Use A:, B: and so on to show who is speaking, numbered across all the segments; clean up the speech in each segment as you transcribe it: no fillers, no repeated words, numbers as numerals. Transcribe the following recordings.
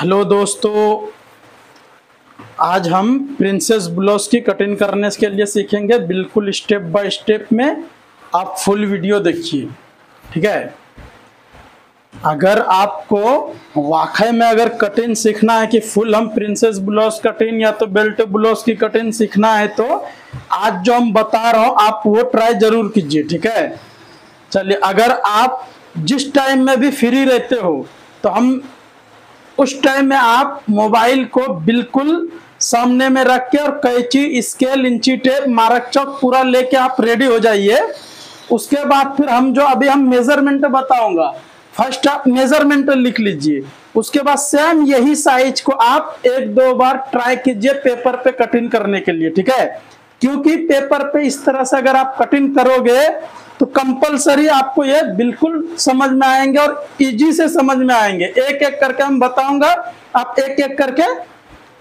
A: Hello दोस्तों, आज हम प्रिंसेस ब्लाउज की कटिंग करने के लिए सीखेंगे। बिल्कुल स्टेप बाय स्टेप में आप फुल वीडियो देखिए, ठीक है। अगर आपको वाकई में अगर कटिंग सीखना है कि फुल हम प्रिंसेस ब्लाउज कटिंग या तो बेल्ट ब्लाउज की कटिंग सीखना है तो आज जो हम बता रहा हूँ आप वो ट्राई जरूर कीजिए, ठीक है। चलिए, अगर आप जिस टाइम में भी फ्री रहते हो तो हम उस टाइम में आप मोबाइल को बिल्कुल सामने में रख के और कैंची, स्केल, इंची टेप, मार्क चौक पूरा लेके आप रेडी हो जाइए। उसके बाद फिर हम मेजरमेंट बताऊंगा, फर्स्ट आप मेजरमेंट लिख लीजिए। उसके बाद सेम यही साइज को आप एक दो बार ट्राई कीजिए पेपर पे कटिंग करने के लिए, ठीक है। क्योंकि पेपर पे इस तरह से अगर आप कटिंग करोगे तो कंपलसरी आपको ये बिल्कुल समझ में आएंगे और इजी से समझ में आएंगे। एक एक करके हम बताऊंगा, आप एक एक करके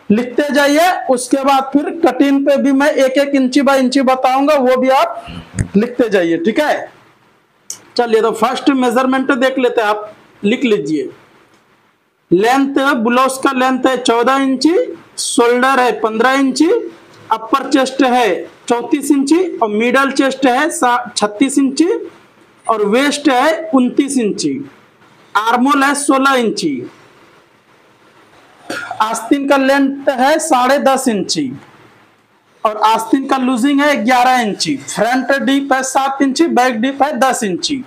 A: लिखते जाइए। उसके बाद फिर कटिंग पे भी मैं एक एक इंची बाय इंची बताऊंगा, वो भी आप लिखते जाइए, ठीक है। चलिए, तो फर्स्ट मेजरमेंट देख लेते हैं, आप लिख लीजिए। लेंथ ब्लाउज का लेंथ है 14 इंची, शोल्डर है 15 इंची, अपर चेस्ट है 34 इंची और मिडल चेस्ट है 36 इंची और वेस्ट है 29 इंची, आर्मोल है 16 इंची, आस्तीन का लेंथ है 10.5 इंची और आस्तीन का लूजिंग है 11 इंची, फ्रंट डीप है 7 इंची, बैक डीप है 10 इंची।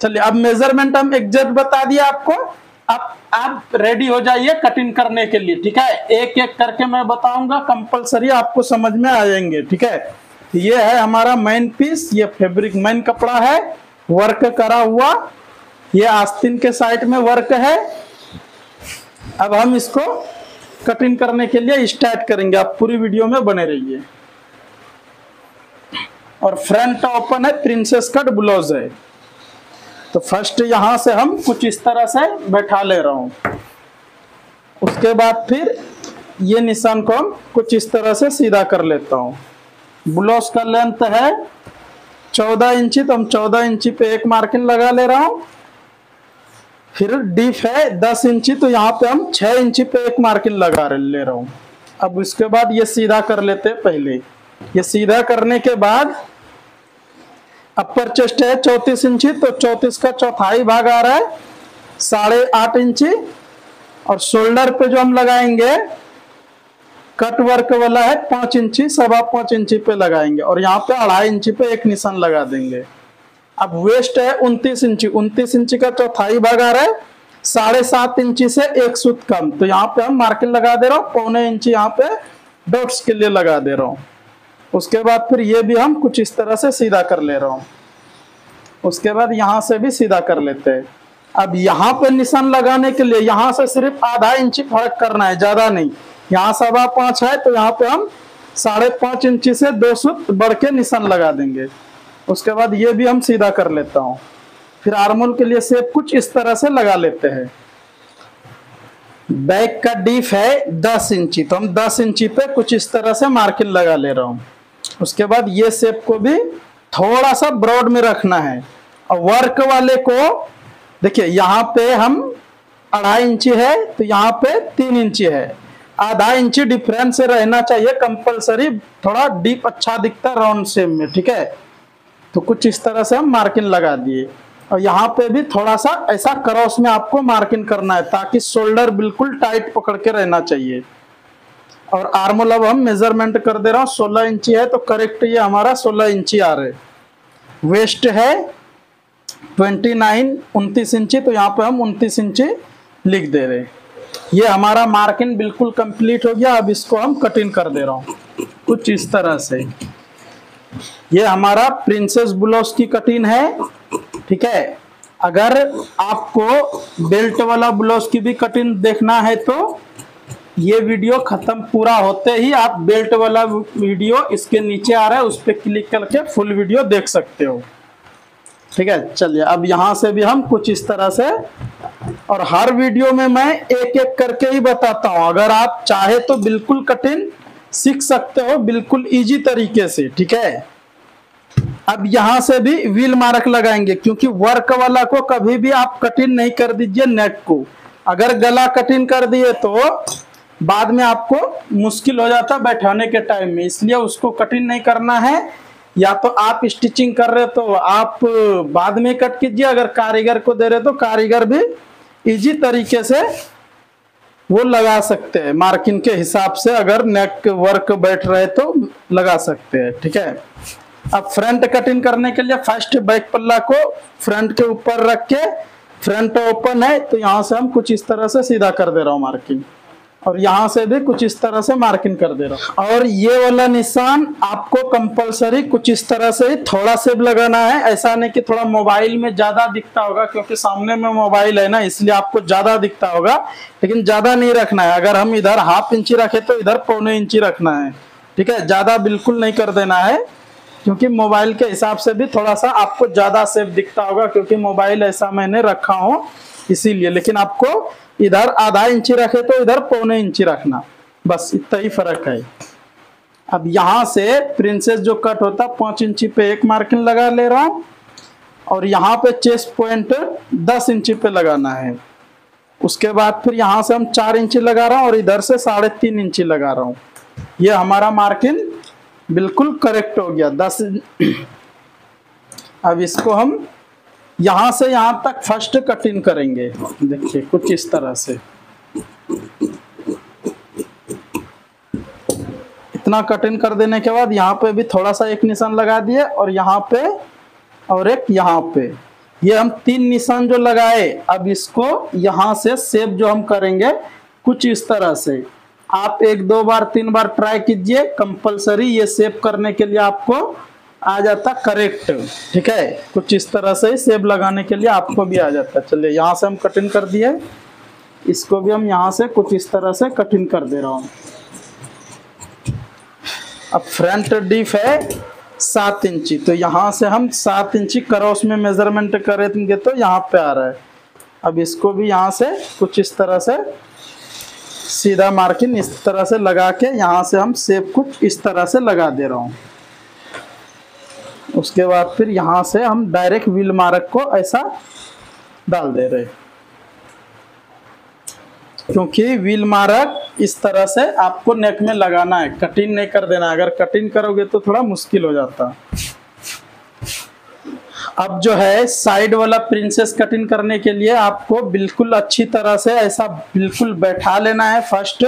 A: चलिए, अब मेजरमेंट हम एग्जैक्ट बता दिया आपको। अब आप रेडी हो जाइए कटिंग करने के लिए, ठीक है। एक एक करके मैं बताऊंगा, कंपलसरी आपको समझ में आ जाएंगे, ठीक है। ये है हमारा मेन पीस, ये फैब्रिक मेन कपड़ा है, वर्क करा हुआ। ये आस्तीन के साइड में वर्क है। अब हम इसको कटिंग करने के लिए स्टार्ट करेंगे, आप पूरी वीडियो में बने रहिए। और फ्रंट ओपन है, प्रिंसेस कट ब्लाउज है। तो फर्स्ट यहां से हम कुछ इस तरह से बैठा ले रहा हूं। उसके बाद फिर ये निशान को हम कुछ इस तरह से सीधा कर लेता हूं। ब्लाउज का लेंथ है 14 इंची, तो हम 14 इंची पे एक मार्किंग लगा ले रहा हूं। फिर डीप है 10 इंची, तो यहाँ पे हम 6 इंची पे एक मार्किंग लगा ले रहा हूं। अब इसके बाद ये सीधा कर लेते हैं। पहले ये सीधा करने के बाद अपर चेस्ट है 34 इंची, तो 34 का चौथाई भाग आ रहा है 8.5 इंची और शोल्डर पे जो हम लगाएंगे कट वर्क वाला है 5 इंची, 5.25 इंची पे लगाएंगे और यहाँ पे 2.5 इंची पे एक निशान लगा देंगे। अब वेस्ट है 29 इंची, 29 इंची का चौथाई भाग आ रहा है 7.5 इंची से एक सूत कम, तो यहाँ पे हम मार्किंग लगा दे रहा हूँ 0.25 इंची, यहाँ पे डॉट्स के लिए लगा दे रहा हूँ। उसके बाद फिर ये भी हम कुछ इस तरह से सीधा कर ले रहा हूँ। उसके बाद यहाँ से भी सीधा कर लेते हैं। अब यहाँ पे निशान लगाने के लिए यहाँ से सिर्फ 0.5 इंची फर्क करना है, ज्यादा नहीं। यहाँ 5.25 है तो यहाँ पे हम 5.5 इंची से 2 सूत बढ़ के निशान लगा देंगे। उसके बाद ये भी हम सीधा कर लेता हूँ। फिर आर्मोल के लिए शेप कुछ इस तरह से लगा लेते हैं। बैक का डीप है 10 इंची, तो हम 10 इंची पे कुछ इस तरह से मार्किंग लगा ले रहा हूँ। उसके बाद ये शेप को भी थोड़ा सा ब्रॉड में रखना है और वर्क वाले को देखिए, यहाँ पे हम 2.5 इंची है तो यहाँ पे 3 इंची है, 0.5 इंची डिफरेंस से रहना चाहिए कंपलसरी। थोड़ा डीप अच्छा दिखता है राउंड शेप में, ठीक है। तो कुछ इस तरह से हम मार्किंग लगा दिए और यहाँ पे भी थोड़ा सा ऐसा क्रॉस में आपको मार्किंग करना है ताकि शोल्डर बिल्कुल टाइट पकड़ के रहना चाहिए। और आर्मोल अब हम मेजरमेंट कर दे रहा हूँ, 16 इंची है तो करेक्ट ये हमारा 16 इंची आ रहे। वेस्ट है 29 इंची, तो यहाँ पे हम 29 इंची लिख दे रहे। ये हमारा मार्किंग बिल्कुल कंप्लीट हो गया। अब इसको हम कटिंग कर दे रहा हूँ कुछ इस तरह से। ये हमारा प्रिंसेस ब्लाउज की कटिंग है, ठीक है। अगर आपको बेल्ट वाला ब्लाउज की भी कटिंग देखना है तो ये वीडियो खत्म पूरा होते ही आप बेल्ट वाला वीडियो इसके नीचे आ रहा है, उस पर क्लिक करके फुल वीडियो देख सकते हो, ठीक है। चलिए, अब यहाँ से भी हम कुछ इस तरह से, और हर वीडियो में मैं एक एक करके ही बताता हूँ। अगर आप चाहे तो बिल्कुल कटिंग सीख सकते हो बिल्कुल इजी तरीके से, ठीक है। अब यहाँ से भी व्हील मार्क लगाएंगे क्योंकि वर्क वाला को कभी भी आप कटिंग नहीं कर दीजिए नेक को। अगर गला कटिंग कर दिए तो बाद में आपको मुश्किल हो जाता बैठाने के टाइम में, इसलिए उसको कटिंग नहीं करना है। या तो आप स्टिचिंग कर रहे तो आप बाद में कट कीजिए, अगर कारीगर को दे रहे तो कारीगर भी इजी तरीके से वो लगा सकते हैं मार्किंग के हिसाब से, अगर नेक वर्क बैठ रहे तो लगा सकते हैं, ठीक है। अब फ्रंट कटिंग करने के लिए फर्स्ट बैक पल्ला को फ्रंट के ऊपर रख के, फ्रंट ओपन है तो यहाँ से हम कुछ इस तरह से सीधा कर दे रहा हूँ मार्किंग, और यहाँ से भी कुछ इस तरह से मार्किंग कर दे रहा हूँ। और ये वाला निशान आपको कंपलसरी कुछ इस तरह से ही थोड़ा सेब लगाना है, ऐसा नहीं कि थोड़ा मोबाइल में ज्यादा दिखता होगा, क्योंकि सामने में मोबाइल है ना इसलिए आपको ज्यादा दिखता होगा, लेकिन ज्यादा नहीं रखना है। अगर हम इधर 1/2 इंची रखे तो इधर 1/4 इंची रखना है, ठीक है। ज्यादा बिल्कुल नहीं कर देना है, क्योंकि मोबाइल के हिसाब से भी थोड़ा सा आपको ज्यादा सेब दिखता होगा, क्योंकि मोबाइल ऐसा मैंने रखा हूँ इसीलिए। लेकिन आपको इधर 1/2 इंची रखे तो इधर 1/4 इंची रखना, बस इतना ही फर्क है। अब यहाँ से प्रिंसेस जो कट होता 5 इंची पे एक मार्किंग लगा ले रहा हूँ, और यहाँ पे चेस्ट पॉइंट 10 इंची पे लगाना है। उसके बाद फिर यहाँ से हम 4 इंची लगा रहा हूँ और इधर से 3.5 इंची लगा रहा हूँ। ये हमारा मार्किंग बिल्कुल करेक्ट हो गया 10। अब इसको हम यहाँ से यहाँ तक फर्स्ट कटिंग करेंगे, देखिए कुछ इस तरह से। इतना कटिंग कर देने के बाद यहाँ पे भी थोड़ा सा एक निशान लगा दिए, और यहाँ पे और एक यहाँ पे, ये हम 3 निशान जो लगाए। अब इसको यहाँ से शेप जो हम करेंगे कुछ इस तरह से, आप 1 2 बार 3 बार ट्राई कीजिए, कंपलसरी ये शेप करने के लिए आपको आ जाता करेक्ट, ठीक है। कुछ इस तरह से शेप लगाने के लिए आपको भी आ जाता। चलिए यहाँ से हम कटिंग कर दिए, इसको भी हम यहाँ से कुछ इस तरह से कटिंग कर दे रहा हूँ। अब फ्रंट डीप है 7 इंची, तो यहाँ से हम 7 इंची क्रॉस में मेजरमेंट करेंगे तो यहाँ पे आ रहा है। अब इसको भी यहाँ से कुछ इस तरह से सीधा मार्किंग इस तरह से लगा के यहाँ से हम शेप कुछ इस तरह से लगा दे रहा हूँ। उसके बाद फिर यहाँ से हम डायरेक्ट व्हील मार्क को ऐसा डाल दे रहे, क्योंकि व्हील मार्क इस तरह से आपको नेक में लगाना है, कटिंग नहीं कर देना। अगर कटिंग करोगे तो थोड़ा मुश्किल हो जाता। अब जो है साइड वाला प्रिंसेस कटिंग करने के लिए आपको बिल्कुल अच्छी तरह से ऐसा बिल्कुल बैठा लेना है फर्स्ट।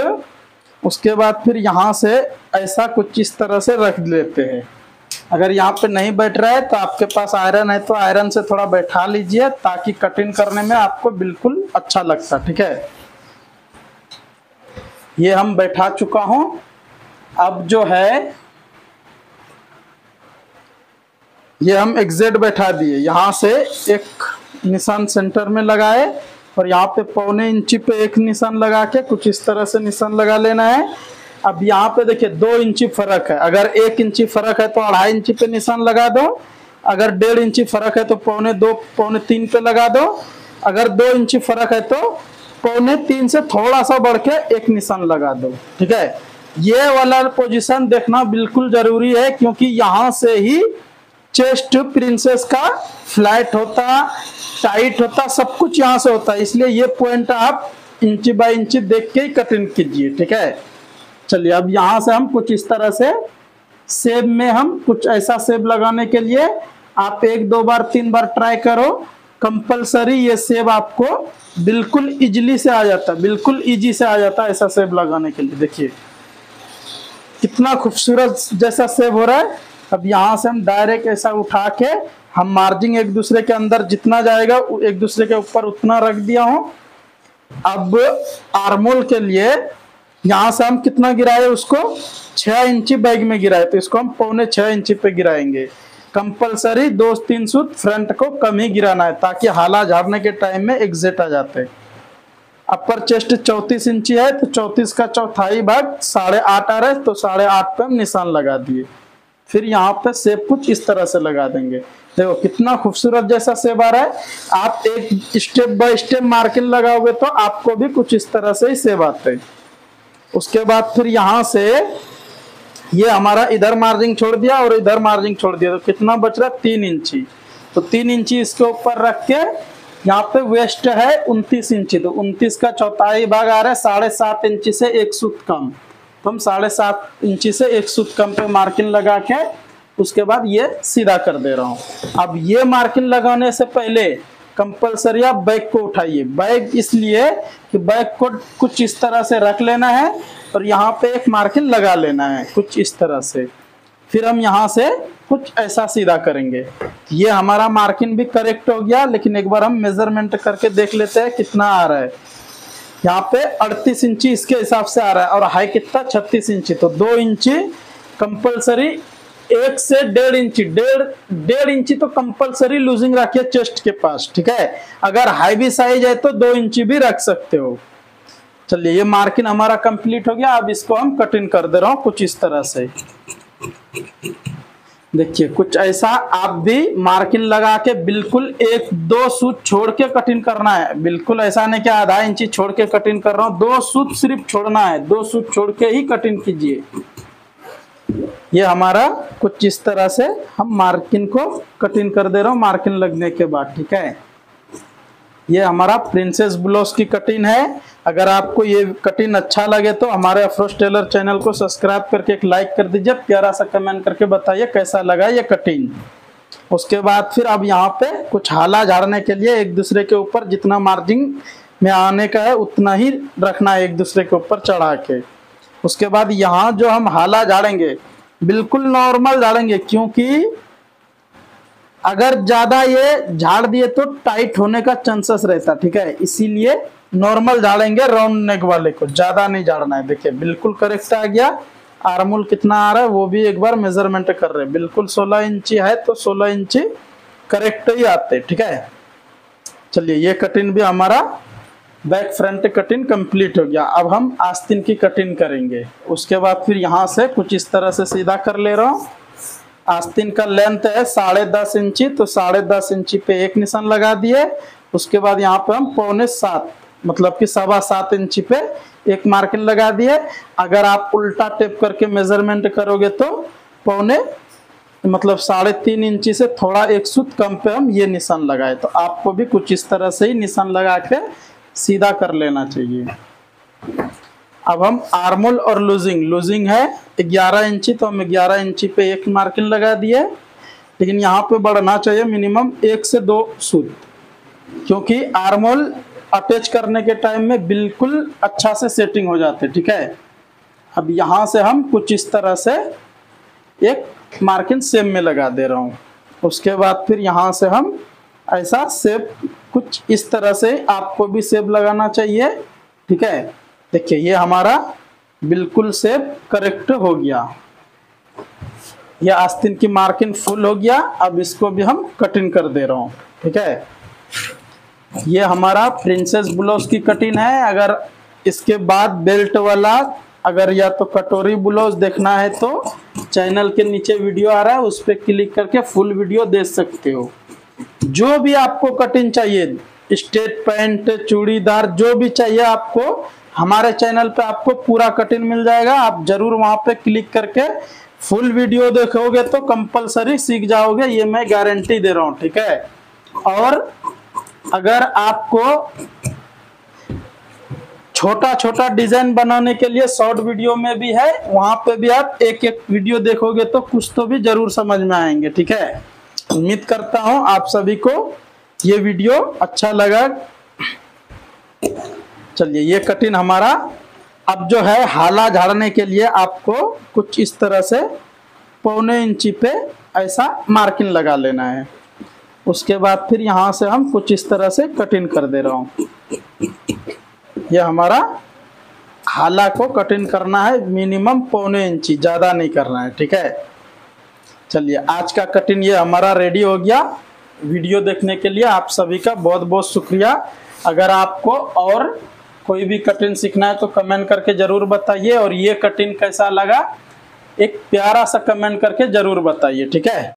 A: उसके बाद फिर यहाँ से ऐसा कुछ इस तरह से रख लेते हैं। अगर यहाँ पे नहीं बैठ रहा है तो आपके पास आयरन है तो आयरन से थोड़ा बैठा लीजिए, ताकि कटिंग करने में आपको बिल्कुल अच्छा लगता, ठीक है। ये हम बैठा चुका हूं। अब जो है ये हम एग्जैक्ट बैठा दिए, यहाँ से एक निशान सेंटर में लगाए और यहाँ पे 1/4 इंची पे एक निशान लगा के कुछ इस तरह से निशान लगा लेना है। अब यहाँ पे देखिए 2 इंची फर्क है, अगर 1 इंची फर्क है तो 2.5 इंची पे निशान लगा दो, अगर 1.5 इंची फर्क है तो 2.25 2.3 पे लगा दो, अगर 2 इंची फर्क है तो 2.25 से थोड़ा सा बढ़ के एक निशान लगा दो, ठीक है। ये वाला पोजीशन देखना बिल्कुल जरूरी है, क्योंकि यहाँ से ही चेस्ट प्रिंसेस का फ्लैट होता, टाइट होता, सब कुछ यहाँ से होता है। इसलिए ये पॉइंट आप इंची बाय इंची देख के ही कटिंग कीजिए, ठीक है। चलिए अब यहाँ से हम कुछ इस तरह से शेप में हम कुछ ऐसा शेप लगाने के लिए आप 1 2 बार 3 बार ट्राई करो, कंपलसरी ये शेप आपको बिल्कुल इजीली से आ जाता है, बिल्कुल इजी से आ जाता है ऐसा शेप लगाने के लिए। देखिए कितना खूबसूरत जैसा शेप हो रहा है। अब यहाँ से हम डायरेक्ट ऐसा उठा के हम मार्जिन एक दूसरे के अंदर जितना जाएगा एक दूसरे के ऊपर उतना रख दिया हूँ। अब आर्मोल के लिए यहाँ से हम कितना गिराए उसको 6 इंची बैग में गिराए, तो इसको हम 6.25 इंची पे गिराएंगे। कंपलसरी 2-3 सूत फ्रंट को कम ही गिराना है, ताकि हाला झाड़ने के टाइम में एग्जैक्ट आ जाते हैं। अपर चेस्ट 34 इंची है तो 34 का चौथाई भाग 8.5 आ रहा है, तो 8.5 पे हम निशान लगा दिए। फिर यहाँ पे शेप कुछ इस तरह से लगा देंगे। देखो कितना खूबसूरत जैसा शेप आ रहा है। आप एक स्टेप बाय स्टेप मार्किंग लगाओगे तो आपको भी कुछ इस तरह से ही शेप आते हैं। उसके बाद फिर यहाँ से ये हमारा इधर मार्जिन छोड़ दिया और इधर मार्जिन छोड़ दिया, तो कितना बच रहा है 3 इंची। तो 3 इंची इसके ऊपर रख के यहाँ पे वेस्ट है 29 इंची, तो 29 का चौथाई भाग आ रहा है 7.5 इंची से 1 सूत कम, तो हम 7.5 इंची से 1 सूत कम पे मार्किंग लगा के उसके बाद ये सीधा कर दे रहा हूँ। अब ये मार्किंग लगाने से पहले कंपलसरी आप बैक को उठाइए। बैक इसलिए कि बैक को कुछ इस तरह से रख लेना है और यहाँ पे एक मार्किंग लगा लेना है कुछ इस तरह से, फिर हम यहाँ से कुछ ऐसा सीधा करेंगे। ये हमारा मार्किंग भी करेक्ट हो गया, लेकिन एक बार हम मेजरमेंट करके देख लेते हैं कितना आ रहा है। यहाँ पे 38 इंची इसके हिसाब से आ रहा है और हाई कितना 36 इंची, तो 2 इंची कंपलसरी, 1 से 1.5 इंची, डेढ़ इंची तो कंपलसरी लूजिंग रखिए चेस्ट के पास, ठीक है। अगर हाई भी साइज है तो 2 इंची भी रख सकते हो। चलिए ये मार्किंग हमारा कंप्लीट हो गया। अब इसको हम कटिंग कर दे रहा हूँ कुछ इस तरह से। देखिए कुछ ऐसा आप भी मार्किंग लगा के बिल्कुल 1-2 सूत छोड़ के कटिंग करना है। बिल्कुल ऐसा नहीं कि आधा इंची छोड़ के कटिंग कर रहा हूँ, 2 सूत सिर्फ छोड़ना है, 2 सूत छोड़ के ही कटिंग कीजिए। ये हमारा कुछ इस तरह से हम मार्किंग को कटिंग कर दे रहा हूँ मार्किंग लगने के बाद, ठीक है। ये हमारा प्रिंसेस ब्लाउज की कटिंग है। अगर आपको ये कटिंग अच्छा लगे तो हमारे अफरोज टेलर चैनल को सब्सक्राइब करके एक लाइक कर दीजिए, प्यारा सा कमेंट करके बताइए कैसा लगा ये कटिंग। उसके बाद फिर अब यहाँ पे कुछ हाला झाड़ने के लिए एक दूसरे के ऊपर जितना मार्जिन में आने का है उतना ही रखना है एक दूसरे के ऊपर चढ़ा के। उसके बाद यहाँ जो हम हाला झाड़ेंगे बिल्कुल नॉर्मल झाड़ेंगे, क्योंकि अगर ज्यादा ये झाड़ दिए तो टाइट होने का चांसेस रहता, ठीक है। इसीलिए नॉर्मल झाड़ेंगे, राउंड नेक वाले को, ज्यादा नहीं झाड़ना है। देखिए बिल्कुल करेक्ट आ गया। आर्मोल कितना आ रहा है वो भी एक बार मेजरमेंट कर रहे हैं। बिल्कुल 16 इंची है तो 16 इंची करेक्ट ही आते, ठीक है। चलिए ये कटिंग भी हमारा बैक फ्रंट कटिंग कंप्लीट हो गया। अब हम आस्तीन की कटिंग करेंगे। उसके बाद फिर यहाँ से कुछ इस तरह से सीधा कर ले रहा हूँ। आस्तीन का लेंथ है 10.5 इंची, तो 10.5 इंची पे एक निशान लगा दिए। उसके बाद यहाँ पे हम 6.25 मतलब कि 7.25 इंची पे एक मार्किंग लगा दिए। अगर आप उल्टा टेप करके मेजरमेंट करोगे तो 3.5 इंची से थोड़ा 1 सूत कम पे हम ये निशान लगाए। तो आपको भी कुछ इस तरह से ही निशान लगा के सीधा कर लेना चाहिए। अब हम आर्मोल और लूजिंग है 11 इंची, तो हम 11 इंची पे एक मार्किंग लगा दिए। लेकिन यहाँ पे बढ़ना चाहिए मिनिमम 1 से 2 सूत, क्योंकि आर्मोल अटैच करने के टाइम में बिल्कुल अच्छा से सेटिंग हो जाते, ठीक है। अब यहाँ से हम कुछ इस तरह से एक मार्किंग सेम में लगा दे रहा हूँ। उसके बाद फिर यहाँ से हम ऐसा सेप कुछ इस तरह से आपको भी सेप लगाना चाहिए, ठीक है। देखिए ये हमारा बिल्कुल सेप करेक्ट हो गया। ये आस्तीन की मार्किंग फुल हो गया। अब इसको भी हम कटिंग कर दे रहा हूँ, ठीक है। ये हमारा प्रिंसेस ब्लाउज की कटिंग है। अगर इसके बाद बेल्ट वाला अगर या तो कटोरी ब्लाउज देखना है तो चैनल के नीचे वीडियो आ रहा है, उस पर क्लिक करके फुल वीडियो देख सकते हो। जो भी आपको कटिंग चाहिए, स्ट्रेट पैंट, चूड़ीदार, जो भी चाहिए आपको, हमारे चैनल पे आपको पूरा कटिंग मिल जाएगा। आप जरूर वहां पे क्लिक करके फुल वीडियो देखोगे तो कंपलसरी सीख जाओगे, ये मैं गारंटी दे रहा हूँ, ठीक है। और अगर आपको छोटा छोटा डिजाइन बनाने के लिए शॉर्ट वीडियो में भी है, वहां पे भी आप एक एक वीडियो देखोगे तो कुछ तो भी जरूर समझ में आएंगे, ठीक है। उम्मीद करता हूं आप सभी को ये वीडियो अच्छा लगा। चलिए ये कटिंग हमारा अब जो है हाला झाड़ने के लिए आपको कुछ इस तरह से 1.25 इंची पे ऐसा मार्किंग लगा लेना है। उसके बाद फिर यहाँ से हम कुछ इस तरह से कटिंग कर दे रहा हूँ। ये हमारा हाला को कटिंग करना है मिनिमम 1.25 इंची, ज़्यादा नहीं करना है, ठीक है। चलिए आज का कटिंग ये हमारा रेडी हो गया। वीडियो देखने के लिए आप सभी का बहुत बहुत शुक्रिया। अगर आपको और कोई भी कटिंग सीखना है तो कमेंट करके ज़रूर बताइए, और ये कटिंग कैसा लगा एक प्यारा सा कमेंट करके ज़रूर बताइए, ठीक है।